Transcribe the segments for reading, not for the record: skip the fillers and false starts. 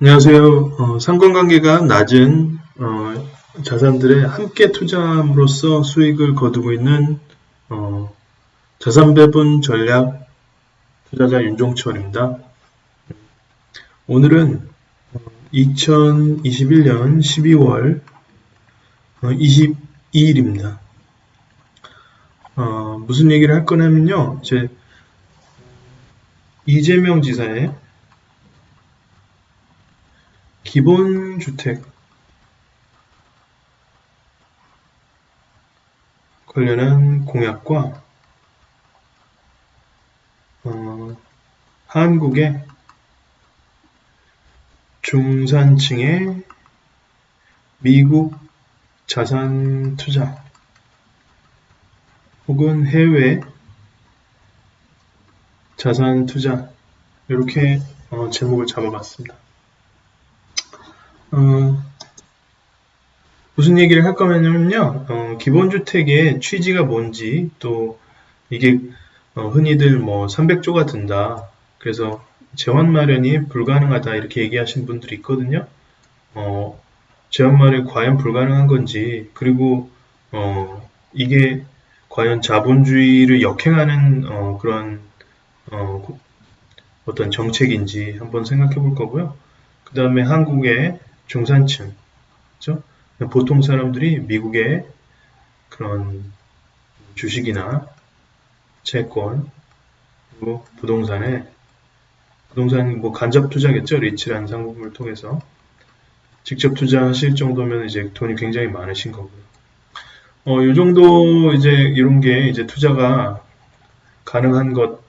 안녕하세요. 상관관계가 낮은 자산들에 함께 투자함으로써 수익을 거두고 있는 자산배분 전략 투자자 윤종철입니다. 오늘은 2021년 12월 22일입니다. 무슨 얘기를 할 거냐면요. 이재명 지사의 기본주택 관련한 공약과 한국의 중산층의 미국 자산 투자 혹은 해외 자산 투자 이렇게 제목을 잡아봤습니다. 무슨 얘기를 할 거냐면요. 기본주택의 취지가 뭔지 또 이게 흔히들 뭐 300조가 든다. 그래서 재원 마련이 불가능하다 이렇게 얘기하시는 분들이 있거든요. 재원 마련이 과연 불가능한 건지 그리고 이게 과연 자본주의를 역행하는 그런 어떤 정책인지 한번 생각해 볼 거고요. 그 다음에 한국의 중산층, 그렇죠? 보통 사람들이 미국의 그런 주식이나 채권, 그리고 부동산 뭐 간접 투자겠죠. 리츠라는 상품을 통해서 직접 투자하실 정도면 이제 돈이 굉장히 많으신 거고요. 요 정도 이제 이런 게 이제 투자가 가능한 것,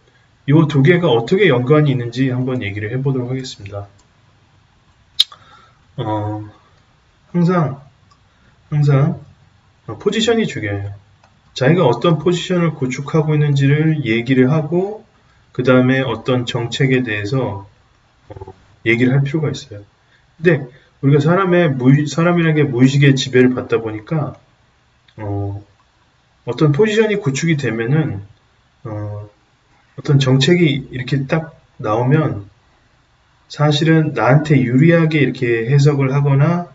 요 두 개가 어떻게 연관이 있는지 한번 얘기를 해보도록 하겠습니다. 항상 포지션이 중요해요. 자기가 어떤 포지션을 구축하고 있는지를 얘기를 하고 그 다음에 어떤 정책에 대해서 얘기를 할 필요가 있어요. 근데 우리가 사람이라는 게 무의식의 지배를 받다 보니까 어떤 포지션이 구축이 되면은 어떤 정책이 이렇게 딱 나오면 사실은 나한테 유리하게 이렇게 해석을 하거나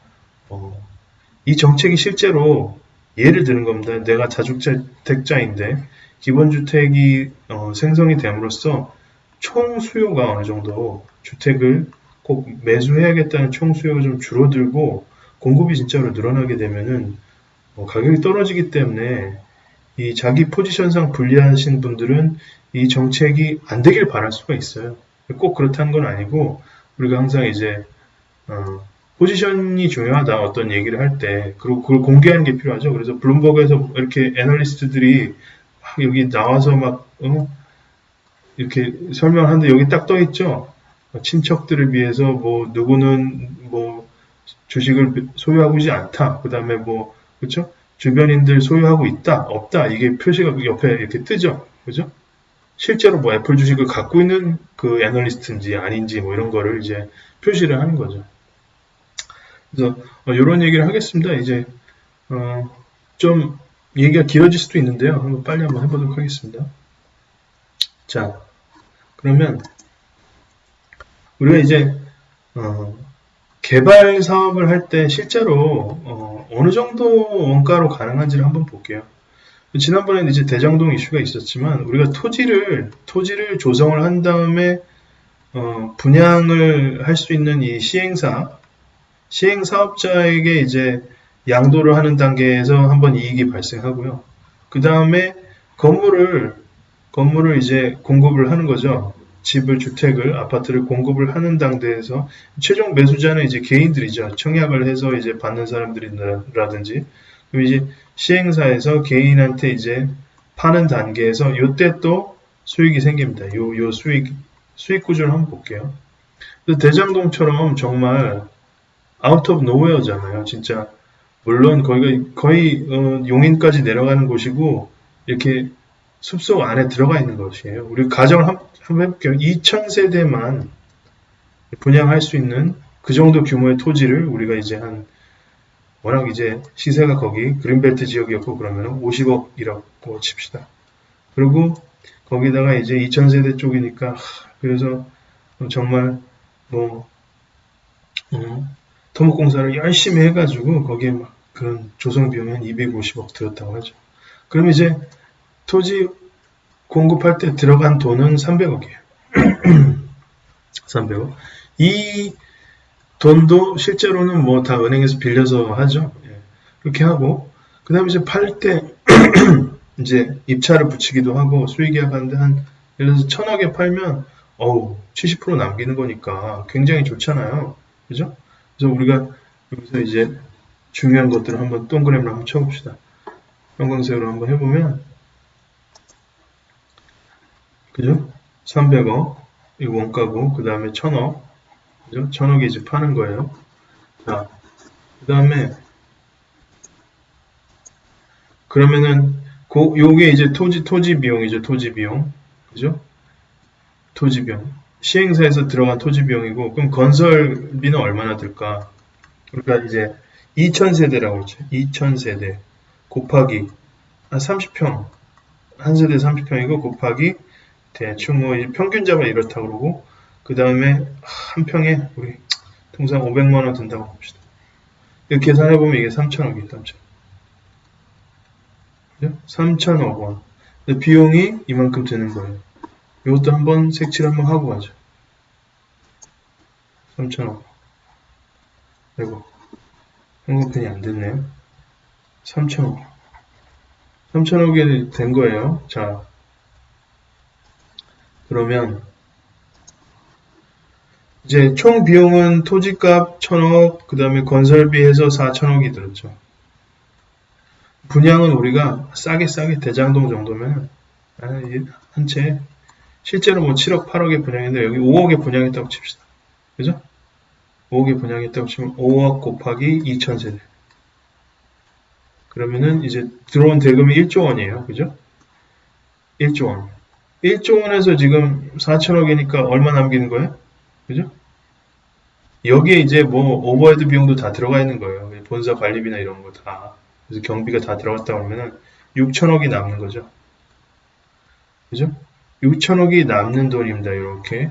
이 정책이 실제로 예를 드는 겁니다. 내가 다주택자인데 기본주택이 생성이 됨으로써 총 수요가 어느 정도 주택을 꼭 매수해야겠다는 총 수요가 좀 줄어들고 공급이 진짜로 늘어나게 되면은 가격이 떨어지기 때문에 이 자기 포지션상 불리하신 분들은 이 정책이 안 되길 바랄 수가 있어요. 꼭 그렇다는 건 아니고 우리가 항상 이제 포지션이 중요하다 어떤 얘기를 할 때 그리고 그걸 공개하는 게 필요하죠. 그래서 블룸버그에서 이렇게 애널리스트들이 막 여기 나와서 막 이렇게 설명하는데 여기 딱 떠 있죠. 친척들을 위해서 뭐 누구는 뭐 주식을 소유하고 있지 않다. 그 다음에 뭐 그렇죠? 주변인들 소유하고 있다, 없다. 이게 표시가 옆에 이렇게 뜨죠. 그죠? 실제로 뭐 애플 주식을 갖고 있는 그 애널리스트인지 아닌지 뭐 이런 거를 이제 표시를 하는 거죠. 그래서 이런 얘기를 하겠습니다. 이제 좀 얘기가 길어질 수도 있는데요. 한번 빨리 한번 해보도록 하겠습니다. 자, 그러면 우리가 이제 개발 사업을 할 때 실제로 어느 정도 원가로 가능한지를 한번 볼게요. 지난번에는 이제 대장동 이슈가 있었지만 우리가 토지를 조성을 한 다음에 분양을 할 수 있는 이 시행사업자에게 이제 양도를 하는 단계에서 한번 이익이 발생하고요. 그 다음에 건물을 이제 공급을 하는 거죠. 주택을, 아파트를 공급을 하는 단계에서 최종 매수자는 이제 개인들이죠. 청약을 해서 이제 받는 사람들이라든지, 그럼 이제 시행사에서 개인한테 이제 파는 단계에서 이때 또 수익이 생깁니다. 요 수익 구조를 한번 볼게요. 대장동처럼 정말 아웃 오브 노웨어잖아요. 진짜 물론 거기가 거의 용인까지 내려가는 곳이고 이렇게 숲속 안에 들어가 있는 것이에요. 우리 가정을 한번 해볼게요. 2,000세대만 분양할 수 있는 그 정도 규모의 토지를 우리가 이제 워낙 이제 시세가 거기 그린벨트 지역이었고 그러면 50억이라고 칩시다. 그리고 거기다가 이제 2,000세대 쪽이니까 그래서 정말 뭐 토목공사를 열심히 해가지고 거기에 막 그런 조성 비용이 한 250억 들었다고 하죠. 그러면 이제 토지 공급할 때 들어간 돈은 300억이에요. 300억. 이 돈도 실제로는 뭐 다 은행에서 빌려서 하죠. 예. 그렇게 하고, 그 다음에 이제 팔 때, 이제 입찰을 붙이기도 하고, 수익계약하는데 예를 들어서 1,000억에 팔면, 70% 남기는 거니까 굉장히 좋잖아요. 그죠? 그래서 우리가 여기서 이제 중요한 것들을 한번 동그라미로 한번 쳐봅시다. 형광색으로 한번 해보면, 그죠? 300억, 이 원가고, 그 다음에 1,000억, 그죠? 1,000억에 이제 파는 거예요. 자, 그 다음에, 그러면은, 요게 이제 토지 비용이죠, 토지 비용. 그죠? 토지 비용. 시행사에서 들어간 토지 비용이고, 그럼 건설비는 얼마나 들까? 그러니까 이제 2,000세대라고 그러죠. 2,000세대. 곱하기, 30평. 한 세대 30평이고, 곱하기, 대충 뭐, 평균 잡아 이렇다고 그러고, 그 다음에 한 평에 우리 통상 500만원 든다고 봅시다. 이렇게 계산해보면 이게 3,000억이에요, 3,000억. 3,000억 원. 비용이 이만큼 드는 거예요. 이것도 한번 색칠 한번 하고 가죠. 3,000억. 아이고, 한국편이 안 됐네요. 3,000억. 3,000억이 된 거예요. 자, 그러면 이제 총 비용은 토지값 1,000억, 그 다음에 건설비 해서 4,000억이 들었죠. 분양은 우리가 싸게 대장동 정도면 한 채 실제로 뭐 7억, 8억에 분양했는데 여기 5억에 분양했다고 칩시다. 그죠? 5억에 분양했다고 치면 5억 곱하기 2,000세대. 그러면은 이제 들어온 대금이 1조 원이에요. 그죠? 1조 원. 1조 원에서 지금 4,000억이니까 얼마 남기는 거예요? 그죠? 여기에 이제 뭐 오버헤드 비용도 다 들어가 있는 거예요. 본사 관리비나 이런 거 다. 그래서 경비가 다 들어갔다 그러면은 6,000억이 남는 거죠. 그죠? 6,000억이 남는 돈입니다. 이렇게.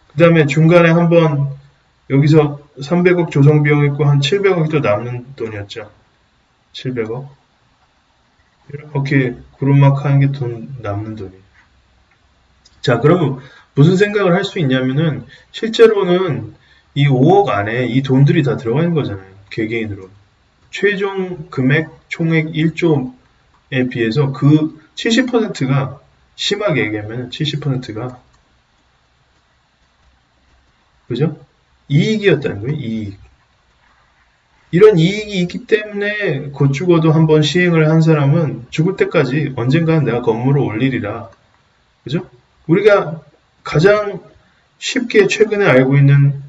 그 다음에 중간에 한번 여기서 300억 조성 비용 있고 한 700억이 또 남는 돈이었죠. 700억. 이렇게 구름막 하는 게 돈 남는 돈이에요. 자, 그러면 무슨 생각을 할 수 있냐면은 실제로는 이 5억 안에 이 돈들이 다 들어가 있는 거잖아요. 개개인으로. 최종 금액 총액 1조에 비해서 그 70%가 심하게 얘기하면 70%가 그죠? 이익이었다는 거예요. 이익. 이런 이익이 있기 때문에 곧 죽어도 한번 시행을 한 사람은 죽을 때까지 언젠가는 내가 건물을 올리리라. 그죠? 우리가 가장 쉽게 최근에 알고 있는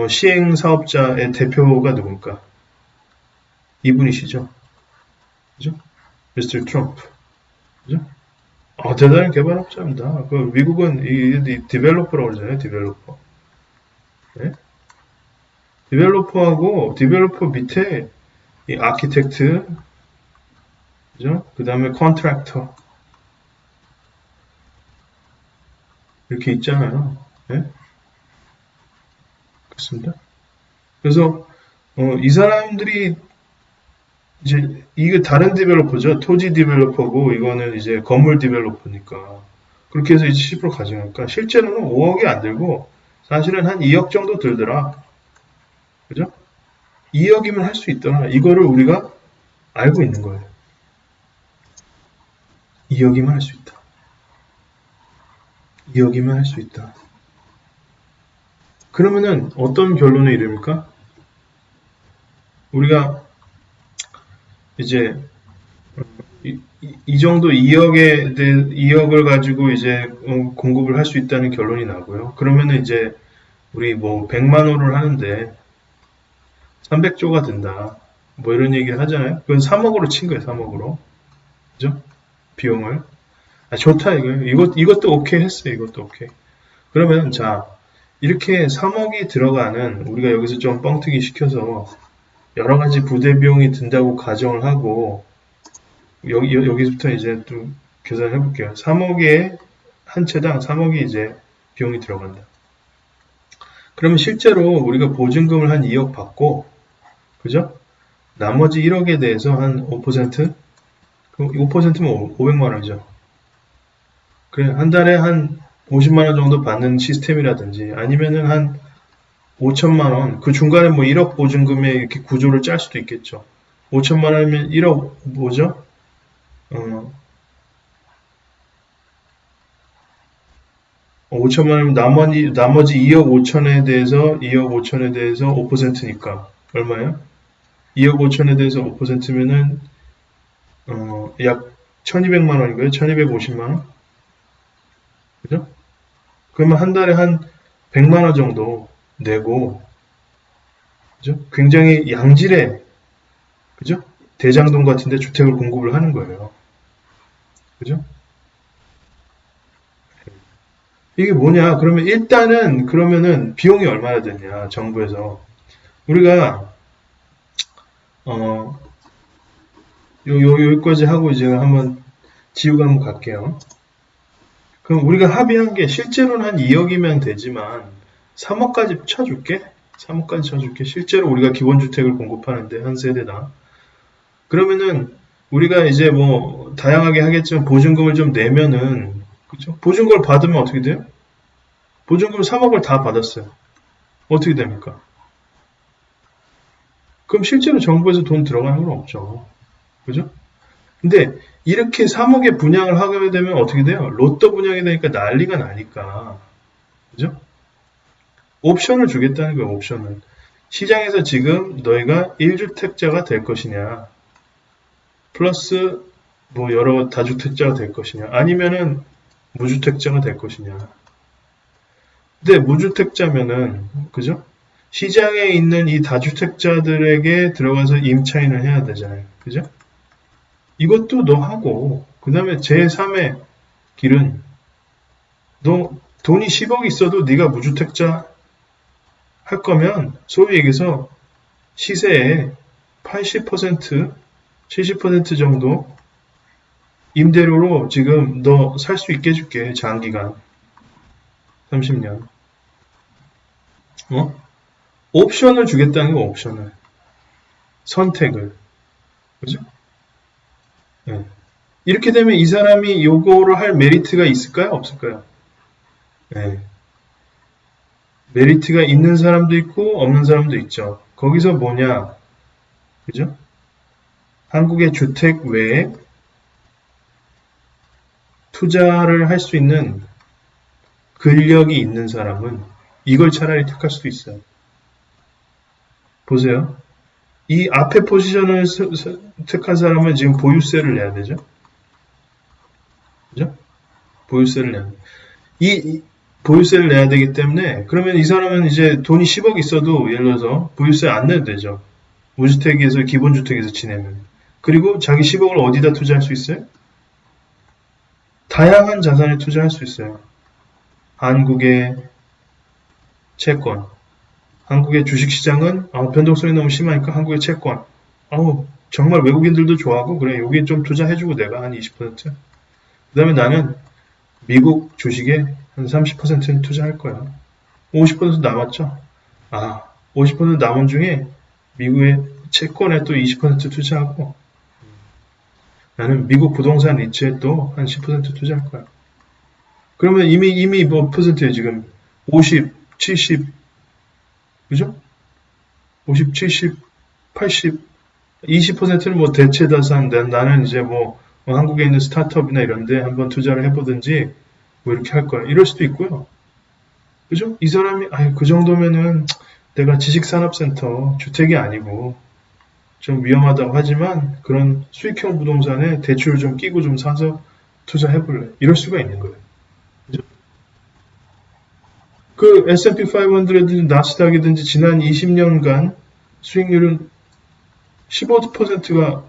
시행 사업자의 대표가 누굴까? 이분이시죠. 그죠? 미스터 트럼프. 그죠? 대단한 개발업자입니다. 미국은 이 디벨로퍼라고 그러잖아요. 디벨로퍼. 네? 디벨로퍼하고 디벨로퍼 밑에 이 아키텍트, 그죠? 그 다음에 컨트랙터 이렇게 있잖아요. 네? 그렇습니다. 그래서 이 사람들이 이제 이게 다른 디벨로퍼죠. 토지 디벨로퍼고 이거는 이제 건물 디벨로퍼니까 그렇게 해서 이제 10% 가져가니까 실제로는 5억이 안 들고 사실은 한 2억 정도 들더라. 그죠? 2억이면 할 수 있더라. 이거를 우리가 알고 있는 거예요. 2억이면 할 수 있다. 2억이면 할 수 있다. 그러면은 어떤 결론에 이릅니까? 우리가 이제 이 정도 2억을 가지고 이제 공급을 할 수 있다는 결론이 나고요. 그러면은 이제 우리 뭐 100만 호를 하는데 300조가 든다. 뭐 이런 얘기를 하잖아요. 그건 3억으로 친 거예요. 3억으로. 그죠? 비용을. 좋다 이거예요. 이것도 오케이 했어요. 이것도 오케이. 그러면 자 이렇게 3억이 들어가는 우리가 여기서 좀 뻥튀기 시켜서 여러 가지 부대 비용이 든다고 가정을 하고 여기서부터 이제 좀 계산해 볼게요. 3억에 한 채당 3억이 이제 비용이 들어간다. 그러면 실제로 우리가 보증금을 한 2억 받고, 그죠? 나머지 1억에 대해서 한 5%? 그럼 5%면 500만 원이죠. 그래, 한 달에 한 50만 원 정도 받는 시스템이라든지 아니면은 한 5천만 원, 그 중간에 뭐 1억 보증금에 이렇게 구조를 짤 수도 있겠죠. 5천만 원이면 1억 뭐죠? 5천만 원이면 나머지 2억 5천에 대해서 2억 5천에 대해서 5%니까 얼마예요? 2억 5천에 대해서 5%면은 약 1200만 원인가요? 1250만 원? 그죠? 그러면 한 달에 한 100만 원 정도 내고, 그죠? 굉장히 양질의, 그죠? 대장동 같은데 주택을 공급을 하는 거예요. 그죠? 이게 뭐냐? 그러면 일단은, 그러면은 비용이 얼마나 드냐? 정부에서. 우리가, 어, 여기까지 하고 이제 한번 지우가 한번 갈게요. 그럼 우리가 합의한 게 실제로는 한 2억이면 되지만 3억까지 쳐줄게. 3억까지 쳐줄게. 실제로 우리가 기본주택을 공급하는데 한 세대당. 그러면은 우리가 이제 뭐 다양하게 하겠지만 보증금을 좀 내면은 그죠? 보증금을 받으면 어떻게 돼요? 보증금 3억을 다 받았어요. 어떻게 됩니까? 그럼 실제로 정부에서 돈 들어가는 건 없죠. 그죠? 근데 이렇게 3억에 분양을 하게 되면 어떻게 돼요? 로또 분양이 되니까 난리가 나니까. 그죠? 옵션을 주겠다는 거예요, 옵션을. 시장에서 지금 너희가 1주택자가 될 것이냐, 플러스 뭐 여러 다주택자가 될 것이냐, 아니면은 무주택자가 될 것이냐. 근데 무주택자면은, 그죠? 시장에 있는 이 다주택자들에게 들어가서 임차인을 해야 되잖아요. 그죠? 이것도 너 하고, 그 다음에 제3의 길은 너 돈이 10억 있어도 네가 무주택자 할 거면 소위 얘기해서 시세의 80%, 70% 정도 임대료로 지금 너 살 수 있게 해줄게. 장기간. 30년. 어? 옵션을 주겠다는 거, 옵션을. 선택을. 그죠? 네. 이렇게 되면 이 사람이 요거를 할 메리트가 있을까요? 없을까요? 네. 메리트가 있는 사람도 있고 없는 사람도 있죠. 거기서 뭐냐? 그죠? 한국의 주택 외에 투자를 할 수 있는 근력이 있는 사람은 이걸 차라리 택할 수도 있어요. 보세요. 이 앞에 포지션을 택한 사람은 지금 보유세를 내야 되죠. 그죠? 보유세를 내야 돼. 이 보유세를 내야 되기 때문에 그러면 이 사람은 이제 돈이 10억 있어도 예를 들어서 보유세 안 내도 되죠. 무주택에서 기본주택에서 지내면. 그리고 자기 10억을 어디다 투자할 수 있어요? 다양한 자산에 투자할 수 있어요. 한국의 채권. 한국의 주식시장은 변동성이 너무 심하니까 한국의 채권. 정말 외국인들도 좋아하고 그래 여기 좀 투자해주고 내가 한 20%. 그 다음에 나는 미국 주식에 한 30%는 투자할 거야. 50% 남았죠? 50% 남은 중에 미국의 채권에 또 20% 투자하고 나는 미국 부동산 리츠에 또 한 10% 투자할 거야. 그러면 이미 뭐 퍼센트예요 지금 50, 70, 그죠? 50, 70, 80, 20%는 뭐 대체 자산, 나는 이제 뭐 한국에 있는 스타트업이나 이런 데 한번 투자를 해보든지 뭐 이렇게 할 거야. 이럴 수도 있고요. 그죠? 이 사람이, 그 정도면은 내가 지식산업센터 주택이 아니고 좀 위험하다고 하지만 그런 수익형 부동산에 대출을 좀 끼고 좀 사서 투자해볼래. 이럴 수가 있는 거예요. 그죠? 그 S&P 500이든지 나스닥이든지 지난 20년간 수익률은 15%가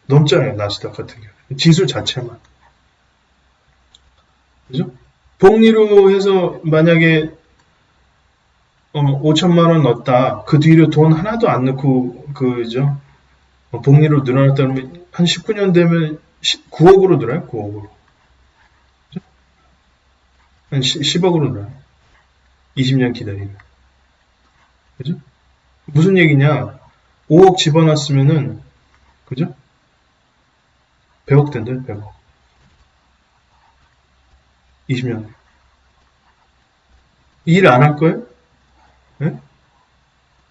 넘잖아요. 나스닥 같은 경우. 지수 자체만. 그죠? 복리로 해서 만약에 5천만 원 넣었다. 그 뒤로 돈 하나도 안 넣고 그죠? 복리로 늘어났다 그러면 한 19년 되면 9억으로 늘어요. 9억으로. 한 10억으로 늘어요. 20년 기다리면. 그죠? 무슨 얘기냐? 5억 집어넣었으면은, 그죠? 100억 된대, 100억. 20년. 일 안 할 거예요? 네?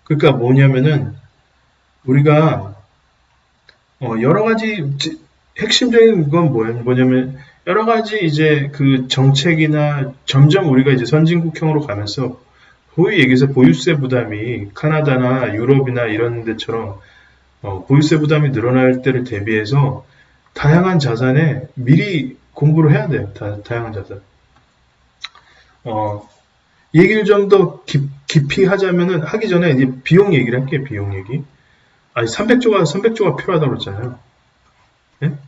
그러니까 뭐냐면은, 우리가, 여러 가지, 핵심적인 건 뭐냐면, 여러 가지 이제 그 정책이나 점점 우리가 이제 선진국형으로 가면서, 소위 얘기해서 보유세 부담이 카나다나 유럽이나 이런 데처럼 보유세 부담이 늘어날 때를 대비해서 다양한 자산에 미리 공부를 해야 돼요. 다양한 자산. 얘기를 좀 더 깊이 하자면은 하기 전에 이제 비용 얘기를 할게요. 비용 얘기. 아니 300조가 필요하다고 그랬잖아요. 네?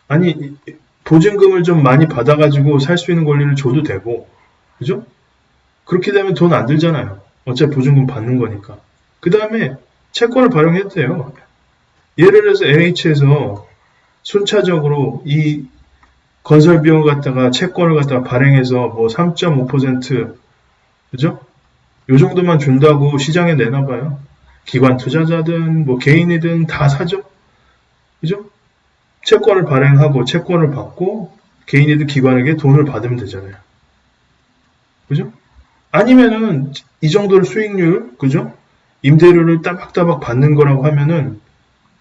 아니 보증금을 좀 많이 받아가지고 살 수 있는 권리를 줘도 되고, 그죠? 그렇게 되면 돈 안 들잖아요. 어차피 보증금 받는 거니까. 그 다음에 채권을 발행해도 돼요. 예를 들어서 LH에서 순차적으로 이 건설 비용을 갖다가 채권을 갖다가 발행해서 뭐 3.5% 그죠? 요 정도만 준다고 시장에 내놔봐요. 기관 투자자든 뭐 개인이든 다 사죠. 그죠? 채권을 발행하고 채권을 받고 개인이든 기관에게 돈을 받으면 되잖아요. 그죠? 아니면은 이 정도의 수익률, 그죠? 임대료를 따박따박 받는 거라고 하면은,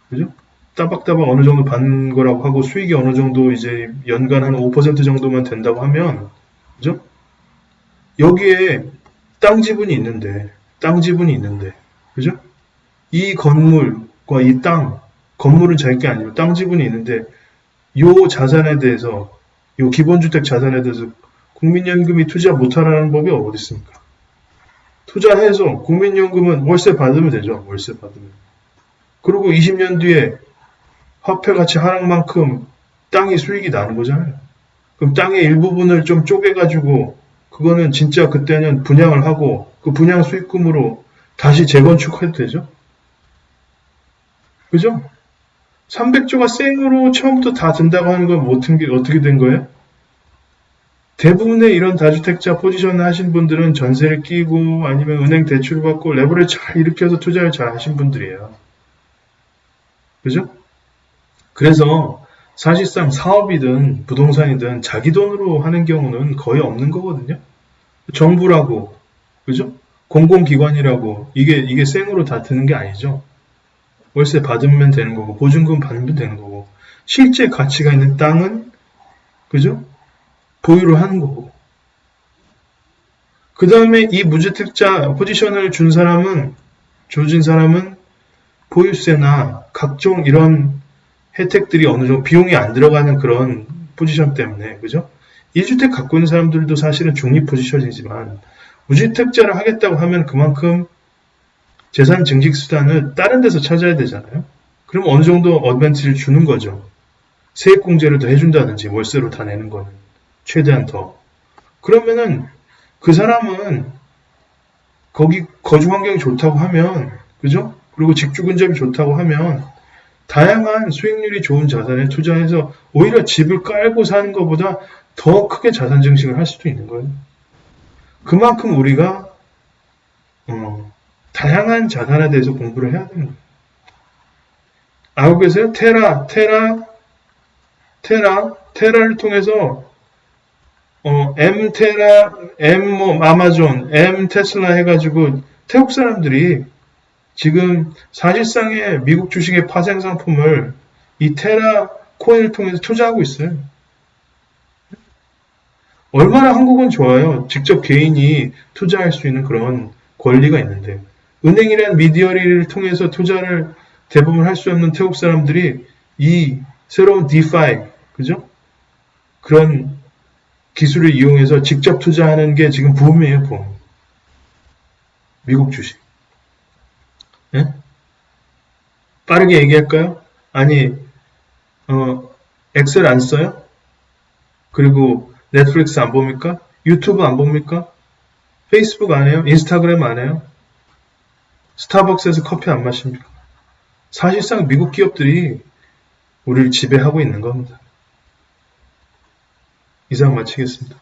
그죠? 따박따박 어느 정도 받는 거라고 하고 수익이 어느 정도 이제 연간 한 5% 정도만 된다고 하면, 그죠? 여기에 땅 지분이 있는데, 그죠? 이 건물과 이 땅, 건물은 자기 게 아니고 땅 지분이 있는데, 요 자산에 대해서, 요 기본주택 자산에 대해서 국민연금이 투자 못하라는 법이 어디 있습니까? 투자해서 국민연금은 월세 받으면 되죠. 월세 받으면. 그리고 20년 뒤에 화폐 가치 하락만큼 땅이 수익이 나는 거잖아요. 그럼 땅의 일부분을 좀 쪼개가지고 그거는 진짜 그때는 분양을 하고 그 분양 수익금으로 다시 재건축해도 되죠. 그죠? 300조가 생으로 처음부터 다 든다고 하는 건 어떻게 된 거예요? 대부분의 이런 다주택자 포지션을 하신 분들은 전세를 끼고 아니면 은행 대출을 받고 레버리지 잘 일으켜서 투자를 잘 하신 분들이에요. 그죠? 그래서 사실상 사업이든 부동산이든 자기 돈으로 하는 경우는 거의 없는 거거든요. 정부라고, 그죠? 공공기관이라고 이게 생으로 다 드는 게 아니죠. 월세 받으면 되는 거고 보증금 받으면 되는 거고 실제 가치가 있는 땅은 그죠? 보유를 하는 거고. 그 다음에 이 무주택자 포지션을 줘진 사람은 보유세나 각종 이런 혜택들이 어느 정도 비용이 안 들어가는 그런 포지션 때문에, 그죠? 1주택 갖고 있는 사람들도 사실은 중립 포지션이지만, 무주택자를 하겠다고 하면 그만큼 재산 증식 수단을 다른 데서 찾아야 되잖아요. 그럼 어느 정도 어드밴티지를 주는 거죠. 세액공제를 더 해준다든지, 월세로 다 내는 거는. 최대한 더. 그러면은 그 사람은 거기 거주 환경이 좋다고 하면, 그죠? 그리고 직주 근접이 좋다고 하면 다양한 수익률이 좋은 자산에 투자해서 오히려 집을 깔고 사는 것보다 더 크게 자산 증식을 할 수도 있는 거예요. 그만큼 우리가 다양한 자산에 대해서 공부를 해야 되는 거예요. 알고 계세요? 테라를 통해서 M 아마존, M 테슬라 해가지고 태국 사람들이 지금 사실상의 미국 주식의 파생 상품을 이 테라 코인을 통해서 투자하고 있어요. 얼마나 한국은 좋아요. 직접 개인이 투자할 수 있는 그런 권리가 있는데 은행이란 미디어리를 통해서 투자를 대부분 할 수 없는 태국 사람들이 이 새로운 디파이, 그죠? 그런 기술을 이용해서 직접 투자하는 게 지금 붐이에요, 붐. 미국 주식. 네? 빠르게 얘기할까요? 아니, 엑셀 안 써요? 그리고 넷플릭스 안 봅니까? 유튜브 안 봅니까? 페이스북 안 해요? 인스타그램 안 해요? 스타벅스에서 커피 안 마십니까? 사실상 미국 기업들이 우리를 지배하고 있는 겁니다. 이상 마치겠습니다.